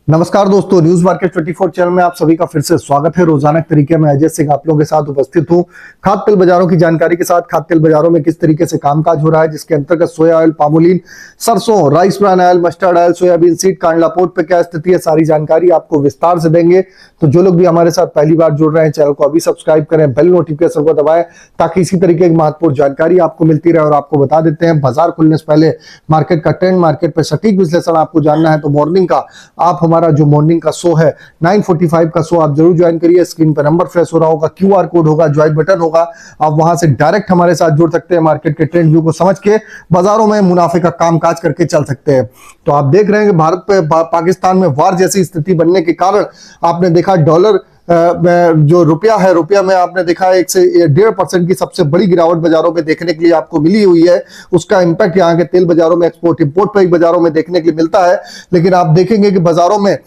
नमस्कार दोस्तों, news market 24 channel में आप सभी का फिर से स्वागत है। रोजाना के तरीके में अजय सिंह आप लोगों के साथ उपस्थित हूं खाद्य तेल बाजारों की जानकारी के साथ। खाद्य तेल बाजारों में किस तरीके से कामकाज हो रहा है, जिसके अंतर्गत सोया ऑयल, पामोलिन, सरसों, rice bran oil, mustard oil, soybean seed, Kandla port पे क्या स्थिति है, सारी जानकारी आपको विस्तार से देंगे। तो जो लोग भी हमारे साथ पहली बार जुड़ रहे हैं, चैनल को अभी सब्सक्राइब करें, बेल नोटिफिकेशन को दबाएं ताकि इसी तरीके की महत्वपूर्ण जानकारी आपको मिलती रहे। और आपको बता देते हैं, बाजार खुलने से पहले मार्केट का ट्रेंड, मार्केट पे सटीक विश्लेषण आपको जानना है तो मॉर्निंग का आप हमारा जो मॉर्निंग का शो है 9:45 का शो आप जरूर ज्वाइन करिए। स्क्रीन पर नंबर फ्लैश हो रहा होगा, क्यूआर कोड होगा, ज्वाइन बटन होगा, आप वहां से डायरेक्ट हमारे साथ जुड़ सकते हैं। मार्केट के ट्रेंड व्यू को समझ के बाजारों में मुनाफे का कामकाज करके चल सकते हैं। तो आप देख रहे हैं कि भारत पे पाकिस्तान में वार जैसी स्थिति बनने के कारण आपने देखा डॉलर जो रुपया है, रुपया में आपने देखा 1 से 1.5% की सबसे बड़ी गिरावट बाजारों में देखने के लिए आपको मिली हुई है। उसका इंपैक्ट यहाँ के तेल बाजारों में, एक्सपोर्ट इंपोर्ट पे बाजारों में देखने के लिए मिलता है। लेकिन आप देखेंगे कि बाजारों में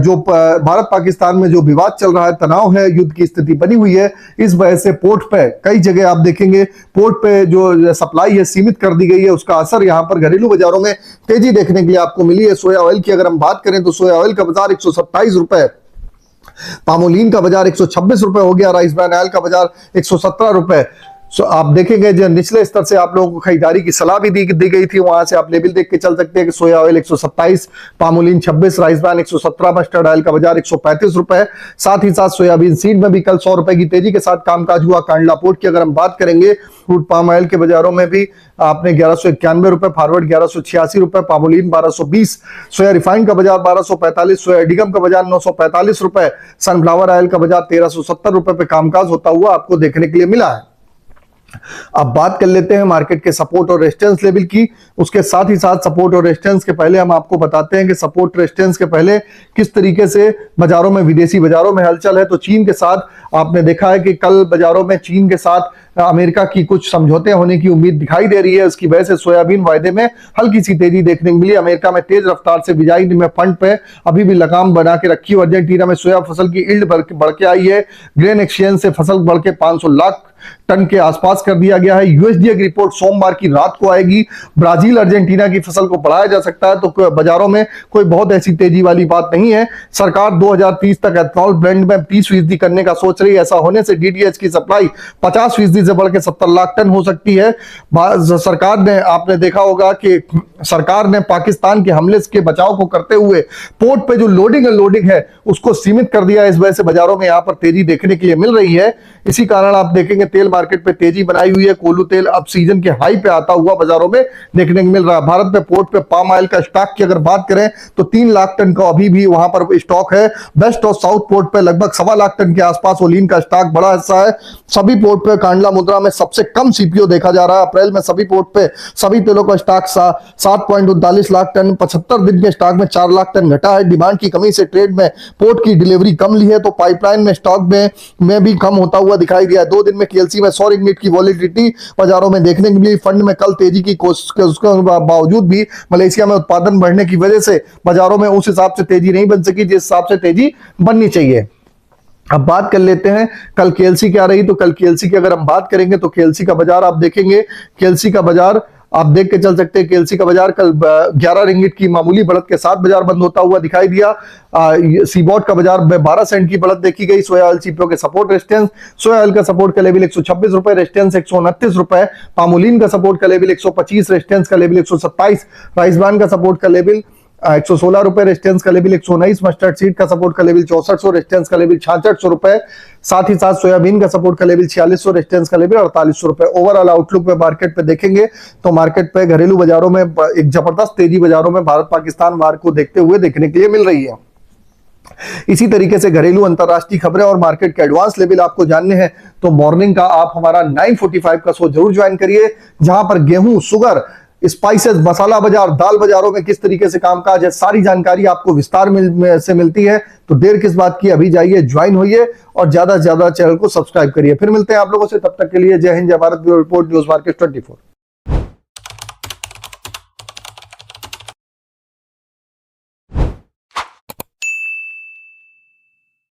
जो भारत पाकिस्तान में जो विवाद चल रहा है, तनाव है, युद्ध की स्थिति बनी हुई है, इस वजह से पोर्ट पे कई जगह आप देखेंगे पोर्ट पे जो सप्लाई है सीमित कर दी गई है। उसका असर यहाँ पर घरेलू बाजारों में तेजी देखने के लिए आपको मिली है। सोया ऑयल की अगर हम बात करें तो सोया ऑयल का बाजार 127 रुपए, पामोलिन का बाजार 126 रुपए हो गया, राइस ब्रान ऑयल का बाजार 117 रुपए। आप देखेंगे जो निचले स्तर से आप लोगों को खरीदारी की सलाह भी दी गई थी, वहां से आप लेवल देख के चल सकते हैं कि सोया oil 127, palmolein 26, rice bran 117, mustard oil का बाजार 135 रुपए। साथ ही साथ सोयाबीन सीड में भी कल 100 रुपए की तेजी के साथ कामकाज हुआ। कांडला पोर्ट की अगर हम बात करेंगे, क्रूड पाम ऑयल के बाजारों में भी आपने 1191 रुपए, फॉरवर्ड 1186 रुपए, पामोलिन 1220, सोया रिफाइंड का बाजार 1245, सोया डिगम का बाजार 945 रुपए, सनफ्लावर ऑयल का बाजार 1370 रुपए पे कामकाज होता हुआ आपको देखने के लिए मिला है। अब बात कर लेते हैं मार्केट के सपोर्ट और रेजिस्टेंस लेवल की। उसके साथ ही साथ सपोर्ट और रेजिस्टेंस के पहले हम आपको बताते हैं कि सपोर्ट रेजिस्टेंस के पहले किस तरीके से बाजारों में, विदेशी बाजारों में हलचल है। तो चीन के साथ आपने देखा है कि कल बाजारों में चीन के साथ अमेरिका की कुछ समझौते होने की उम्मीद दिखाई दे रही है। उसकी वजह से सोयाबीन वायदे में हल्की सी तेजी देखने को मिली। अमेरिका में तेज रफ्तार से बिजाई में फंड पे अभी भी लगाम बना के रखी। अर्जेंटीना में सोया फसल की यील्ड बढ़ के आई है। ग्रेन एक्सचेंज से फसल बढ़ के 500 लाख टन के आसपास कर दिया गया है। यूएसडीए की रिपोर्ट सोमवार की रात को आएगी। ब्राजील अर्जेंटीना की फसल को बढ़ाया जा सकता है, तो बाजारों में कोई बहुत ऐसी तेजी वाली बात नहीं है। सरकार 2030 तक एथनॉल ब्लेंड में 30% करने का सोच रही है। ऐसा होने से डीडीएच की सप्लाई 50% से बढ़ के 70 लाख टन हो सकती है। सरकार ने, आपने देखा होगा कि सरकार ने पाकिस्तान के हमले के बचाव को करते हुए पोर्ट पे जो लोडिंग है उसको सीमित कर दिया। इस वजह से बाजारों में यहां पर तेजी देखने के लिए मिल रही है। इसी कारण आप देखेंगे तेल मार्केट पे तेजी बनाई हुई है। कोल्हू तेल अब सीजन के हाई पे आता हुआ बाजारों में देखने को मिल रहा है। भारत में पोर्ट पे पाम ऑयल का स्टॉक की अगर बात करें तो 3 लाख टन का अभी भी वहां पर स्टॉक है। वेस्ट और साउथ पोर्ट पे लगभग 1.25 लाख टन के आसपास ओलिन का स्टॉक बड़ा हिस्सा है। सभी पोर्ट पे कांडला मुद्रा में सबसे कम सीपीओ देखा जा रहा है। अप्रैल में सभी पोर्ट पे सभी तेलों का स्टॉक 7.39 लाख टन, 75 दिन के स्टॉक में 4 लाख टन घटा है। डिमांड की कमी से ट्रेड में पोर्ट की डिलीवरी कम ली है, तो पाइपलाइन में स्टॉक में भी कम होता हुआ दिखाई दिया। 2 दिन में केएलसी में 100 रिंगिट की वॉलेटिलिटी बाजारों में देखने को मिली। फंड में कल तेजी की कोशिश उसके बावजूद भी मलेशिया में उत्पादन बढ़ने की वजह से बाजारों में उस हिसाब से तेजी नहीं बन सकी जिस हिसाब से तेजी बननी चाहिए। अब बात कर लेते हैं कल केएलसी क्या रही। तो कल केएलसी की अगर हम बात करेंगे तो केएलसी का बाजार आप देखेंगे, केएलसी का बाजार आप देख के चल सकते हैं। केएलसी का बाजार कल 11 रिंगिट की मामूली बढ़त के साथ बाजार बंद होता हुआ दिखाई दिया। सीबॉट का बाजार में 12 सेंट की बढ़त देखी गई। सोया ऑयल सीपीओ के सपोर्ट रेजिस्टेंस, सोया ऑयल का सपोर्ट का लेवल 126 रुपए, रेजिस्टेंस 129 रुपए। पामोलिन का सपोर्ट का लेवल 125, रेजिस्टेंस का लेवल 127। राइस ब्रान का सपोर्ट का लेवल 116 रुपए, रेजिस्टेंस का लेवल 119। मस्टर्ड सीड का सपोर्ट का लेवल 6400, रेजिस्टेंस का लेवल 6600 रुपए। साथ ही साथ सोयाबीन का सपोर्ट का लेवल 4600, रेजिस्टेंस का लेवल 4800 रुपए। ओवरऑल आउटलुक में मार्केट पे देखेंगे तो मार्केट पे घरेलू बाजारों में एक जबरदस्त तेजी बाजारों में भारत पाकिस्तान वार को देखते हुए देखने के लिए मिल रही है। इसी तरीके से घरेलू अंतरराष्ट्रीय खबरें और मार्केट के एडवांस लेवल आपको जानने हैं तो मॉर्निंग का आप हमारा 9:45 का शो जरूर ज्वाइन करिए, जहां पर गेहूं, शुगर, स्पाइसेस, मसाला बाजार, दाल बाजारों में किस तरीके से कामकाज है, सारी जानकारी आपको विस्तार से मिलती है। तो देर किस बात की, अभी जाइए, ज्वाइन होइए और ज्यादा से ज्यादा चैनल को सब्सक्राइब करिए। फिर मिलते हैं आप लोगों से, तब तक के लिए जय हिंद, जय Bharat. Bureau report, news market 24।